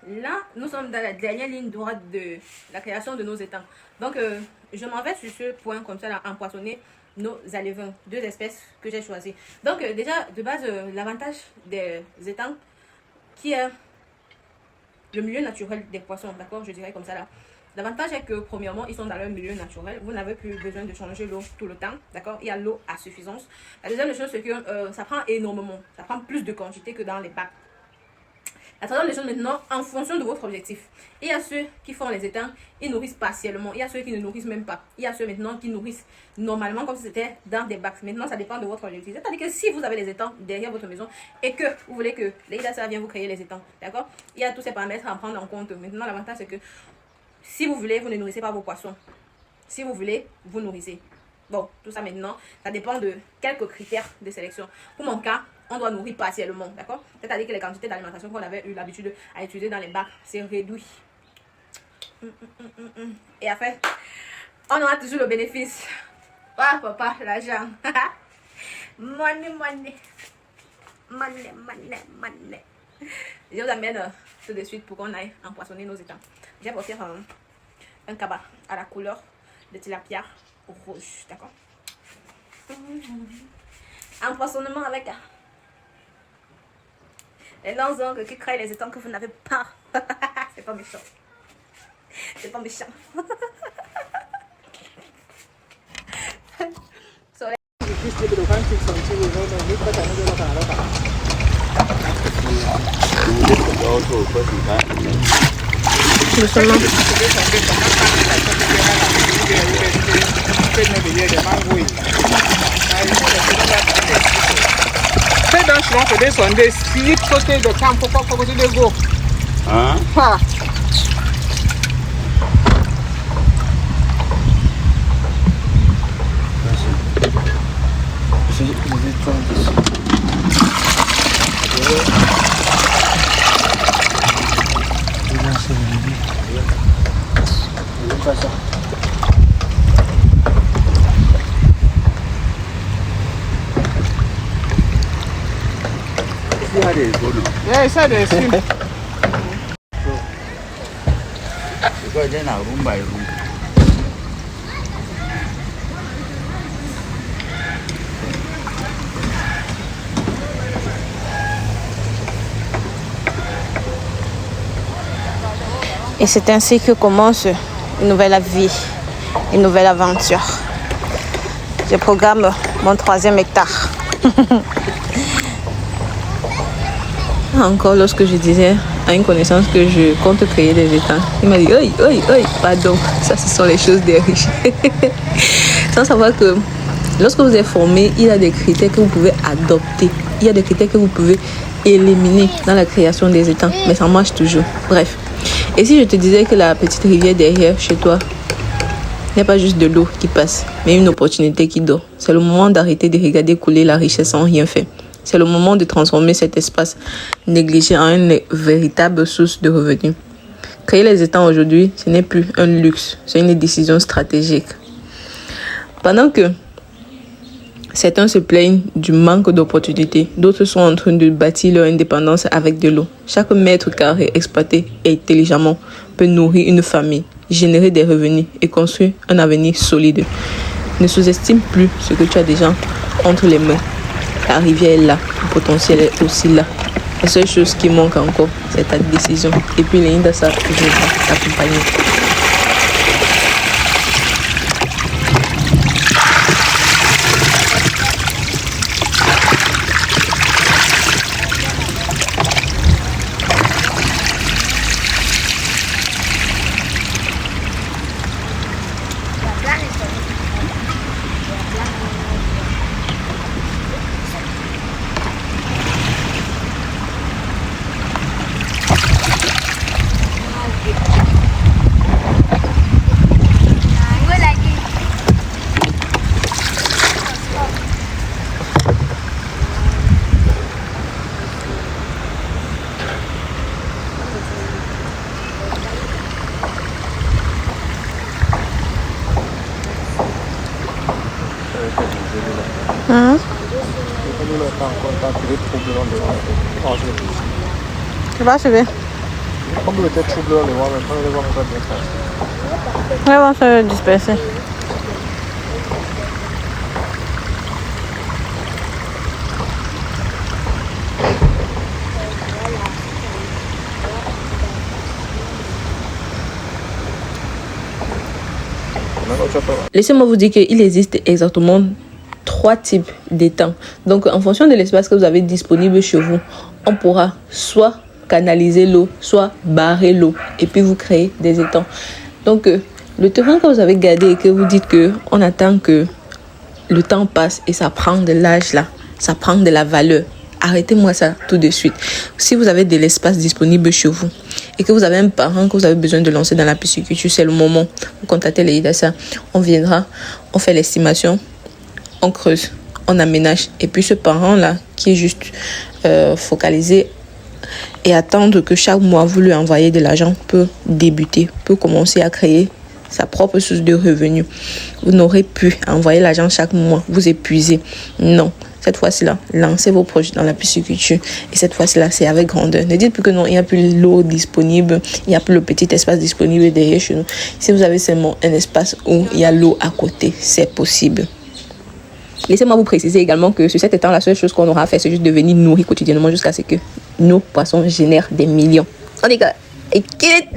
là, nous sommes dans la dernière ligne droite de la création de nos étangs. Donc, je m'en vais sur ce point comme ça, là, empoisonner nos alevins, deux espèces que j'ai choisies. Donc, déjà, de base, l'avantage des étangs, qui est le milieu naturel des poissons, d'accord, je dirais comme ça là. L'avantage est que, premièrement, ils sont dans leur milieu naturel. Vous n'avez plus besoin de changer l'eau tout le temps, d'accord. Il y a l'eau à suffisance. La deuxième chose, c'est que ça prend énormément. Ça prend plus de quantité que dans les bacs. La troisième chose maintenant, en fonction de votre objectif. Il y a ceux qui font les étangs, ils nourrissent partiellement. Il y a ceux qui ne nourrissent même pas. Il y a ceux maintenant qui nourrissent normalement comme si c'était dans des bacs. Maintenant, ça dépend de votre objectif. C'est-à-dire que si vous avez les étangs derrière votre maison et que vous voulez que l'IDASA vienne vous créer les étangs, d'accord. Il y a tous ces paramètres à prendre en compte. Maintenant, l'avantage, c'est que si vous voulez, vous ne nourrissez pas vos poissons. Si vous voulez, vous nourrissez. Bon, tout ça maintenant, ça dépend de quelques critères de sélection. Pour mon cas, on doit nourrir partiellement, d'accord? C'est-à-dire que les quantités d'alimentation qu'on avait eu l'habitude à utiliser dans les bacs, c'est réduit. Et après, on aura toujours le bénéfice. Ah, papa, l'argent. Money, money. Money, money, money. Je vous amène tout de suite pour qu'on aille empoisonner nos étangs. Je vais porter un cabas à la couleur de tilapia rouge, d'accord? Empoisonnement avec les longs ongles qui créent les étangs que vous n'avez pas. C'est pas méchant. C'est pas méchant. They Sunday sleep okay the camp for they go. Ha. Yeah, I said it's him. Because then I room by room. Et c'est ainsi que commence une nouvelle vie, une nouvelle aventure. Je programme mon 3e hectare. Encore lorsque je disais à une connaissance que je compte créer des étangs, il m'a dit pardon, ça ce sont les choses des riches. Sans savoir que lorsque vous êtes formé, il y a des critères que vous pouvez adopter, il y a des critères que vous pouvez éliminer dans la création des étangs, mais ça marche toujours. Bref, et si je te disais que la petite rivière derrière chez toi n'est pas juste de l'eau qui passe, mais une opportunité qui dort, c'est le moment d'arrêter de regarder couler la richesse sans rien faire. C'est le moment de transformer cet espace négligé en une véritable source de revenus. Créer les étangs aujourd'hui, ce n'est plus un luxe, c'est une décision stratégique. Pendant que certains se plaignent du manque d'opportunités, d'autres sont en train de bâtir leur indépendance avec de l'eau. Chaque mètre carré exploité intelligemment peut nourrir une famille, générer des revenus et construire un avenir solide. Ne sous-estime plus ce que tu as déjà entre les mains. La rivière est là, le potentiel est aussi là. La seule chose qui manque encore, c'est ta décision. Et puis l'IDASA viendra t'accompagner. Tu vas achever. Comme le tête troubleur, les voir maintenant, les voir encore bien faire. Ouais, on va se disperser. Laissez-moi vous dire qu'il existe exactement 3 types d'étangs. Donc, en fonction de l'espace que vous avez disponible chez vous, on pourra soit canaliser l'eau, soit barrer l'eau, et puis vous créez des étangs. Donc, le terrain que vous avez gardé et que vous dites que on attend que le temps passe et ça prend de l'âge là, ça prend de la valeur. Arrêtez-moi ça tout de suite. Si vous avez de l'espace disponible chez vous et que vous avez un parent que vous avez besoin de lancer dans la pisciculture, c'est le moment. Vous contactez les IDASA, on viendra, on fait l'estimation, on creuse, on aménage. Et puis ce parent-là qui est juste focalisé et attendre que chaque mois vous lui envoyez de l'argent peut débuter, peut commencer à créer sa propre source de revenus. Vous n'aurez pu envoyer l'argent chaque mois, vous épuisez. Non. Cette fois-ci-là, lancez vos projets dans la pisciculture. Et cette fois-ci-là, c'est avec grandeur. Ne dites plus que non, il n'y a plus l'eau disponible, il n'y a plus le petit espace disponible derrière chez nous. Si vous avez seulement un espace où il y a l'eau à côté, c'est possible. Laissez-moi vous préciser également que sur cet étang, la seule chose qu'on aura à faire, c'est juste de venir nourrir quotidiennement jusqu'à ce que nos poissons génèrent des millions. On est et qu'il est